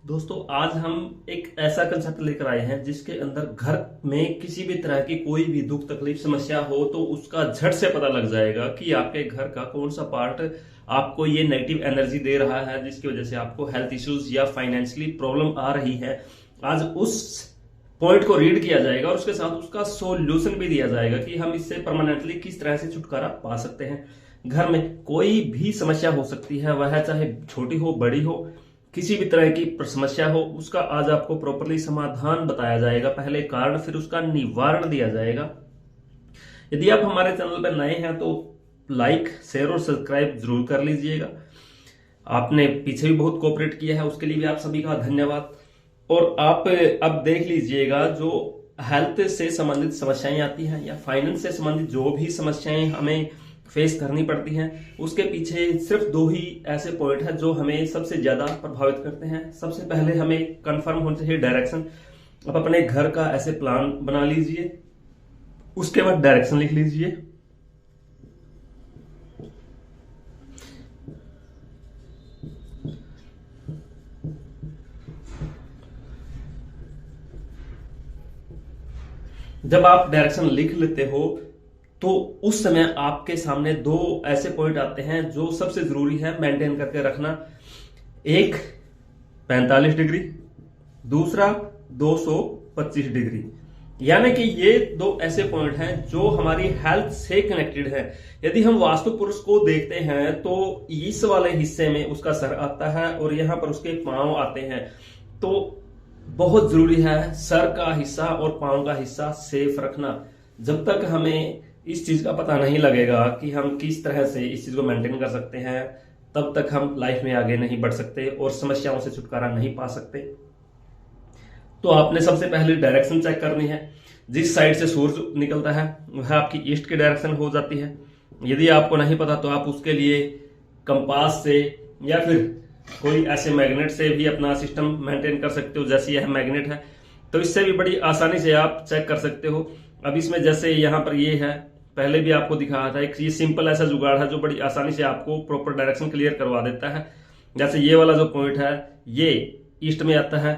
दोस्तों आज हम एक ऐसा कंसेप्ट लेकर आए हैं जिसके अंदर घर में किसी भी तरह की कोई भी दुख तकलीफ समस्या हो तो उसका झट से पता लग जाएगा कि आपके घर का कौन सा पार्ट आपको ये नेगेटिव एनर्जी दे रहा है, जिसकी वजह से आपको हेल्थ इश्यूज या फाइनेंशियली प्रॉब्लम आ रही है। आज उस पॉइंट को रीड किया जाएगा और उसके साथ उसका सोल्यूशन भी दिया जाएगा कि हम इससे परमानेंटली किस तरह से छुटकारा पा सकते हैं। घर में कोई भी समस्या हो सकती है, वह चाहे छोटी हो बड़ी हो, किसी भी तरह की समस्या हो, उसका आज आपको प्रॉपरली समाधान बताया जाएगा। पहले कारण फिर उसका निवारण दिया जाएगा। यदि आप हमारे चैनल पर नए हैं तो लाइक शेयर और सब्सक्राइब जरूर कर लीजिएगा। आपने पीछे भी बहुत कोऑपरेट किया है, उसके लिए भी आप सभी का धन्यवाद। और आप अब देख लीजिएगा, जो हेल्थ से संबंधित समस्याएं आती हैं या फाइनेंस से संबंधित जो भी समस्याएं हमें फेस करनी पड़ती हैं, उसके पीछे सिर्फ दो ही ऐसे पॉइंट हैं जो हमें सबसे ज्यादा प्रभावित करते हैं। सबसे पहले हमें कंफर्म होना चाहिए डायरेक्शन। आप अपने घर का ऐसे प्लान बना लीजिए, उसके बाद डायरेक्शन लिख लीजिए। जब आप डायरेक्शन लिख लेते हो तो उस समय आपके सामने दो ऐसे पॉइंट आते हैं जो सबसे जरूरी है मेंटेन करके रखना। एक 45 डिग्री, दूसरा 225 डिग्री। यानी कि ये दो ऐसे पॉइंट हैं जो हमारी हेल्थ से कनेक्टेड है। यदि हम वास्तु पुरुष को देखते हैं तो इस वाले हिस्से में उसका सर आता है और यहां पर उसके पांव आते हैं। तो बहुत जरूरी है सर का हिस्सा और पांव का हिस्सा सेफ रखना। जब तक हमें इस चीज का पता नहीं लगेगा कि हम किस तरह से इस चीज को मेंटेन कर सकते हैं, तब तक हम लाइफ में आगे नहीं बढ़ सकते और समस्याओं से छुटकारा नहीं पा सकते। तो आपने सबसे पहले डायरेक्शन चेक करनी है। जिस साइड से सूरज निकलता है वह आपकी ईस्ट की डायरेक्शन हो जाती है। यदि आपको नहीं पता तो आप उसके लिए कंपास से या फिर कोई ऐसे मैग्नेट से भी अपना सिस्टम मेंटेन कर सकते हो। जैसे यह मैग्नेट है तो इससे भी बड़ी आसानी से आप चेक कर सकते हो। अब इसमें जैसे यहां पर ये है, पहले भी आपको दिखाया था, एक ये सिंपल ऐसा जुगाड़ है जो बड़ी आसानी से आपको प्रॉपर डायरेक्शन क्लियर करवा देता है। जैसे ये वाला जो पॉइंट है ये ईस्ट में आता है,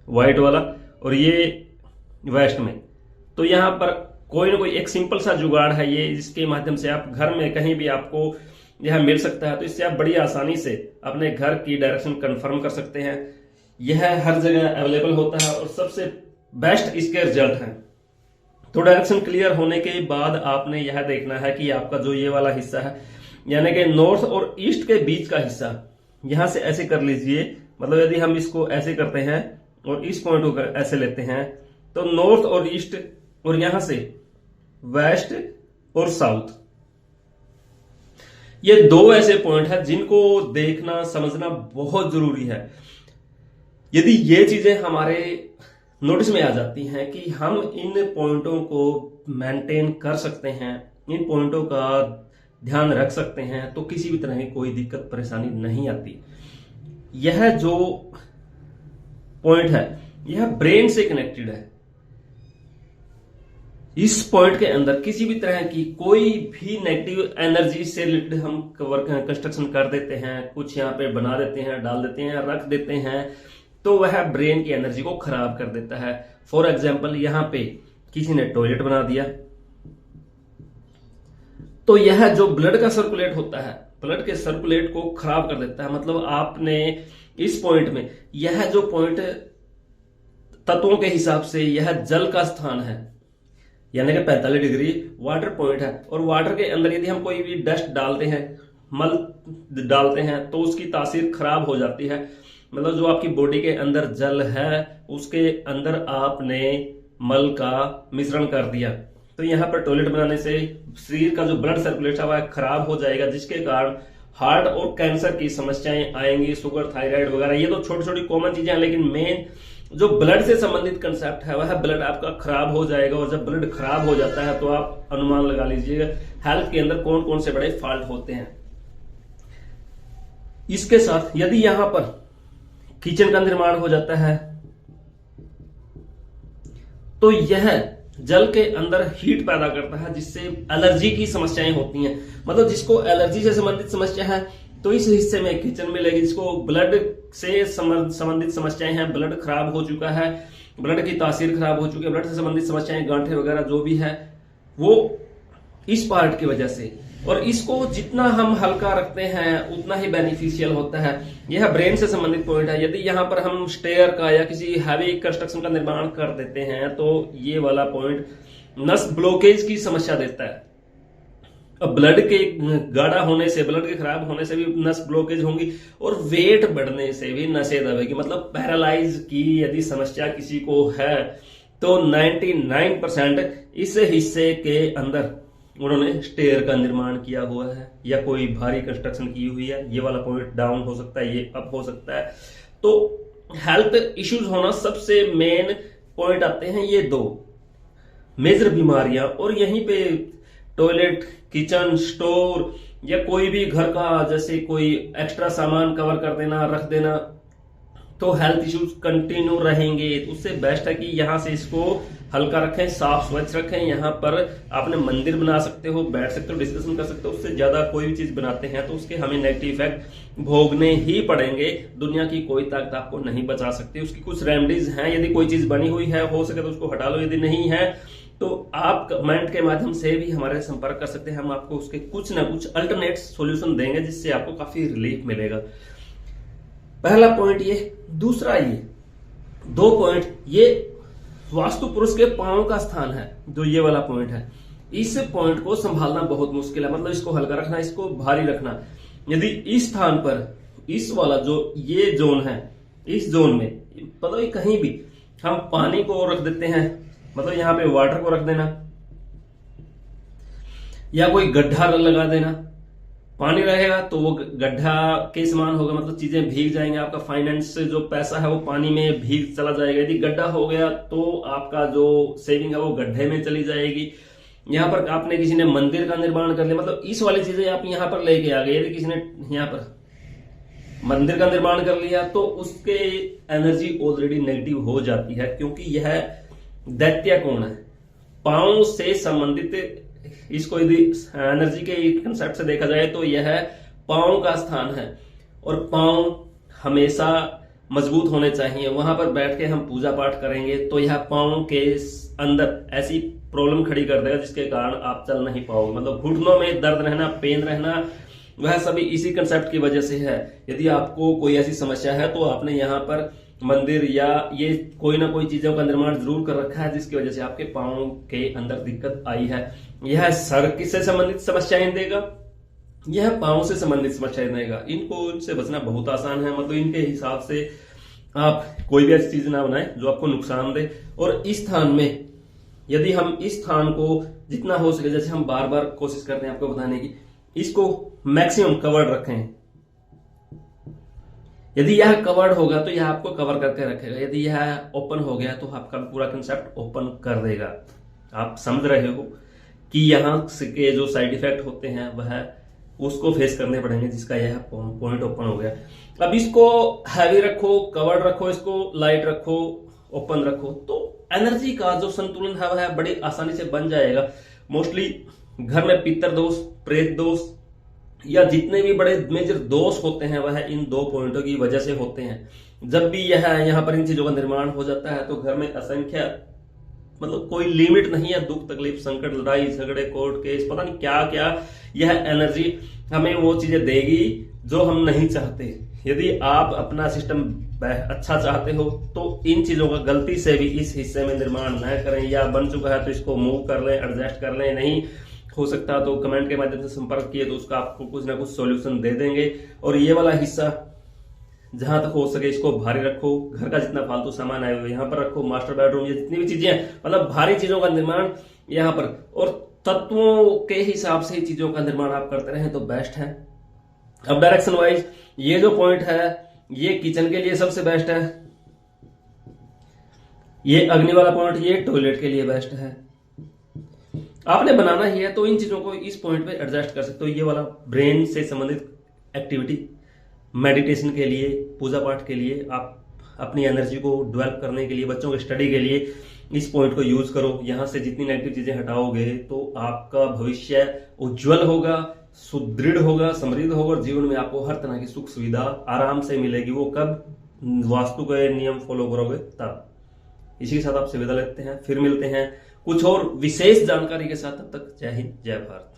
व्हाइट वाला, और ये वेस्ट में। तो यहां पर कोई ना कोई एक सिंपल सा जुगाड़ है ये, जिसके माध्यम से आप घर में कहीं भी आपको यह मिल सकता है। तो इससे आप बड़ी आसानी से अपने घर की डायरेक्शन कंफर्म कर सकते हैं। यह हर जगह अवेलेबल होता है और सबसे बेस्ट इसके रिजल्ट हैं। तो डायरेक्शन क्लियर होने के बाद आपने यह देखना है कि आपका जो ये वाला हिस्सा है, यानी कि नॉर्थ और ईस्ट के बीच का हिस्सा, यहां से ऐसे कर लीजिए। मतलब यदि हम इसको ऐसे करते हैं और इस पॉइंट को ऐसे लेते हैं तो नॉर्थ और ईस्ट, और यहां से वेस्ट और साउथ, ये दो ऐसे पॉइंट हैं जिनको देखना समझना बहुत जरूरी है। यदि ये चीजें हमारे नोटिस में आ जाती हैं कि हम इन पॉइंटों को मेंटेन कर सकते हैं, इन पॉइंटों का ध्यान रख सकते हैं, तो किसी भी तरह की कोई दिक्कत परेशानी नहीं आती। यह जो पॉइंट है यह ब्रेन से कनेक्टेड है। इस पॉइंट के अंदर किसी भी तरह की कोई भी नेगेटिव एनर्जी से रिलेटेड हम कंस्ट्रक्शन कर देते हैं, कुछ यहाँ पे बना देते हैं, डाल देते हैं, रख देते हैं, तो वह ब्रेन की एनर्जी को खराब कर देता है। फॉर एग्जाम्पल यहां पे किसी ने टॉयलेट बना दिया तो यह जो ब्लड का सर्कुलेट होता है, ब्लड के सर्कुलेट को खराब कर देता है। मतलब आपने इस पॉइंट में, यह जो पॉइंट तत्वों के हिसाब से यह जल का स्थान है, यानी कि 45 डिग्री वाटर पॉइंट है। और वाटर के अंदर यदि हम कोई भी डस्ट डालते हैं, मल डालते हैं, तो उसकी तासीर खराब हो जाती है। मतलब जो आपकी बॉडी के अंदर जल है उसके अंदर आपने मल का मिश्रण कर दिया, तो यहां पर टॉयलेट बनाने से शरीर का जो ब्लड सर्कुलेशन है वह खराब हो जाएगा, जिसके कारण हार्ट और कैंसर की समस्याएं आएंगी, शुगर, थायराइड वगैरह। ये तो छोटी छोटी कॉमन चीजें हैं, लेकिन मेन जो ब्लड से संबंधित कंसेप्ट है वह ब्लड आपका खराब हो जाएगा। और जब ब्लड खराब हो जाता है तो आप अनुमान लगा लीजिएगा हेल्थ के अंदर कौन कौन से बड़े फॉल्ट होते हैं। इसके साथ यदि यहां पर किचन का निर्माण हो जाता है तो यह जल के अंदर हीट पैदा करता है, जिससे एलर्जी की समस्याएं होती हैं। मतलब जिसको एलर्जी से संबंधित समस्या है तो इस हिस्से में किचन में लगी, जिसको ब्लड से संबंधित समस्याएं हैं, ब्लड खराब हो चुका है, ब्लड की तासीर खराब हो चुकी है, ब्लड से संबंधित समस्याएं, गांठें वगैरह जो भी है वो इस पार्ट की वजह से। और इसको जितना हम हल्का रखते हैं उतना ही बेनिफिशियल होता है। यह ब्रेन से संबंधित पॉइंट है। यदि यहाँ पर हम स्टेयर का या किसी हैवी कंस्ट्रक्शन का निर्माण कर देते हैं तो ये वाला पॉइंट नस ब्लॉकेज की समस्या देता है। अब ब्लड के गाढ़ा होने से, ब्लड के खराब होने से भी नस ब्लॉकेज होंगी, और वेट बढ़ने से भी नसें दबेगी। मतलब पैरालाइज की यदि समस्या किसी को है तो 99% इस हिस्से के अंदर उन्होंने स्टेयर का निर्माण किया हुआ है या कोई भारी कंस्ट्रक्शन की हुई है। ये वाला पॉइंट डाउन हो सकता है, ये अप हो सकता है। तो हेल्थ इश्यूज होना सबसे मेन पॉइंट आते हैं ये दो मेजर बीमारियां। और यहीं पे टॉयलेट, किचन, स्टोर या कोई भी घर का जैसे कोई एक्स्ट्रा सामान कवर कर देना, रख देना, तो हेल्थ इश्यूज कंटिन्यू रहेंगे। तो उससे बेस्ट है कि यहाँ से इसको हल्का रखें, साफ स्वच्छ रखें। यहाँ पर आपने मंदिर बना सकते हो, बैठ सकते हो, डिस्कशन कर सकते हो। उससे ज्यादा कोई भी चीज बनाते हैं तो उसके हमें नेगेटिव इफेक्ट भोगने ही पड़ेंगे। दुनिया की कोई ताकत आपको नहीं बचा सकती। उसकी कुछ रेमेडीज हैं। यदि कोई चीज बनी हुई है, हो सके तो उसको हटा लो, यदि नहीं है तो आप कमेंट के माध्यम से भी हमारे संपर्क कर सकते हैं। हम आपको उसके कुछ ना कुछ अल्टरनेट सॉल्यूशन देंगे जिससे आपको काफी रिलीफ मिलेगा। पहला पॉइंट ये, दूसरा ये, दो पॉइंट। ये वास्तु पुरुष के पांव का स्थान है, जो ये वाला पॉइंट है। इस पॉइंट को संभालना बहुत मुश्किल है। मतलब इसको हल्का रखना, इसको भारी रखना। यदि इस स्थान पर, इस वाला जो ये जोन है, इस जोन में पता है कहीं भी हम पानी को रख देते हैं, मतलब यहां पे वाटर को रख देना या कोई गड्ढा लगा देना, पानी रहेगा तो वो गड्ढा के समान होगा। मतलब चीजें भीग जाएंगे, आपका फाइनेंस से जो पैसा है वो पानी में भीग चला जाएगा। यदि गड्ढा हो गया तो आपका जो सेविंग है वो गड्ढे में चली जाएगी। यहाँ पर आपने किसी ने मंदिर का निर्माण कर लिया, मतलब इस वाली चीजें आप यहाँ पर लेके आ गए। यदि किसी ने यहाँ पर मंदिर का निर्माण कर लिया तो उसके एनर्जी ऑलरेडी नेगेटिव हो जाती है, क्योंकि यह दैत्य कोण है, पांव से संबंधित। इसको यदि एनर्जी के कंसेप्ट से देखा जाए तो यह पांव का स्थान है, और पांव हमेशा मजबूत होने चाहिए। वहां पर बैठ के हम पूजा पाठ करेंगे तो यह पांव के अंदर ऐसी प्रॉब्लम खड़ी कर देगा जिसके कारण आप चल नहीं पाओगे। मतलब घुटनों में दर्द रहना, पेन रहना, वह सभी इसी कंसेप्ट की वजह से है। यदि आपको कोई ऐसी समस्या है तो आपने यहाँ पर मंदिर या ये कोई ना कोई चीजों का निर्माण जरूर कर रखा है जिसकी वजह से आपके पांव के अंदर दिक्कत आई है। यह सर से संबंधित समस्याएं देगा, यह पांव से संबंधित समस्याएं देगा। इनसे बचना बहुत आसान है। मतलब इनके हिसाब से आप कोई भी ऐसी चीज ना बनाएं जो आपको नुकसान दे। और इस स्थान में यदि हम इस स्थान को जितना हो सके, जैसे हम बार बार कोशिश करते हैं आपको बताने की, इसको मैक्सिमम कवर्ड रखें। यदि यह कवर्ड होगा तो यह आपको कवर करके रखेगा। यदि यह ओपन हो गया तो आपका पूरा कंसेप्ट ओपन कर देगा। आप समझ रहे हो कि यहाँ के जो साइड इफेक्ट होते हैं वह उसको फेस करने पड़ेंगे, जिसका यह पॉइंट ओपन हो गया। अब इसको हैवी रखो, कवर्ड रखो, इसको लाइट रखो, ओपन रखो, तो एनर्जी का जो संतुलन है वह बड़ी आसानी से बन जाएगा। मोस्टली घर में पितर दोष, प्रेत दोष या जितने भी बड़े मेजर दोष होते हैं वह इन दो पॉइंटों की वजह से होते हैं। जब भी यह यहाँ पर इन चीजों का निर्माण हो जाता है तो घर में असंख्य, मतलब कोई लिमिट नहीं है, दुख तकलीफ, संकट, लड़ाई झगड़े, कोर्ट केस, पता नहीं क्या क्या, यह एनर्जी हमें वो चीजें देगी जो हम नहीं चाहते। यदि आप अपना सिस्टम अच्छा चाहते हो तो इन चीजों का गलती से भी इस हिस्से में निर्माण न करें, या बन चुका है तो इसको मूव कर लें, एडजस्ट कर लें। नहीं हो सकता तो कमेंट के माध्यम से संपर्क किए तो उसका आपको कुछ ना कुछ सॉल्यूशन दे देंगे। और ये वाला हिस्सा जहां तक हो सके इसको भारी रखो। घर का जितना फालतू सामान है यहाँ पर रखो, मास्टर बेडरूम, ये जितनी भी चीजें हैं, मतलब भारी चीजों का निर्माण यहाँ पर, और तत्वों के हिसाब से चीजों का निर्माण आप करते रहें तो बेस्ट है। अब डायरेक्शन वाइज ये जो पॉइंट है ये किचन के लिए सबसे बेस्ट है, ये अग्नि वाला पॉइंट ये टॉयलेट के लिए बेस्ट है। आपने बनाना ही है तो इन चीजों को इस पॉइंट पे एडजस्ट कर सकते हो। ये वाला ब्रेन से संबंधित एक्टिविटी, मेडिटेशन के लिए, पूजा पाठ के लिए, आप अपनी एनर्जी को डेवलप करने के लिए, बच्चों की स्टडी के लिए इस पॉइंट को यूज करो। यहां से जितनी नेगेटिव चीजें हटाओगे तो आपका भविष्य उज्जवल होगा। सुदृढ़ होगा, समृद्ध होगा और जीवन में आपको हर तरह की सुख सुविधा आराम से मिलेगी। वो कब? वास्तु के नियम फॉलो करोगे तब। इसी के साथ आपसे विदा लेते हैं, फिर मिलते हैं कुछ और विशेष जानकारी के साथ। तब तक जय हिंद, जय भारत।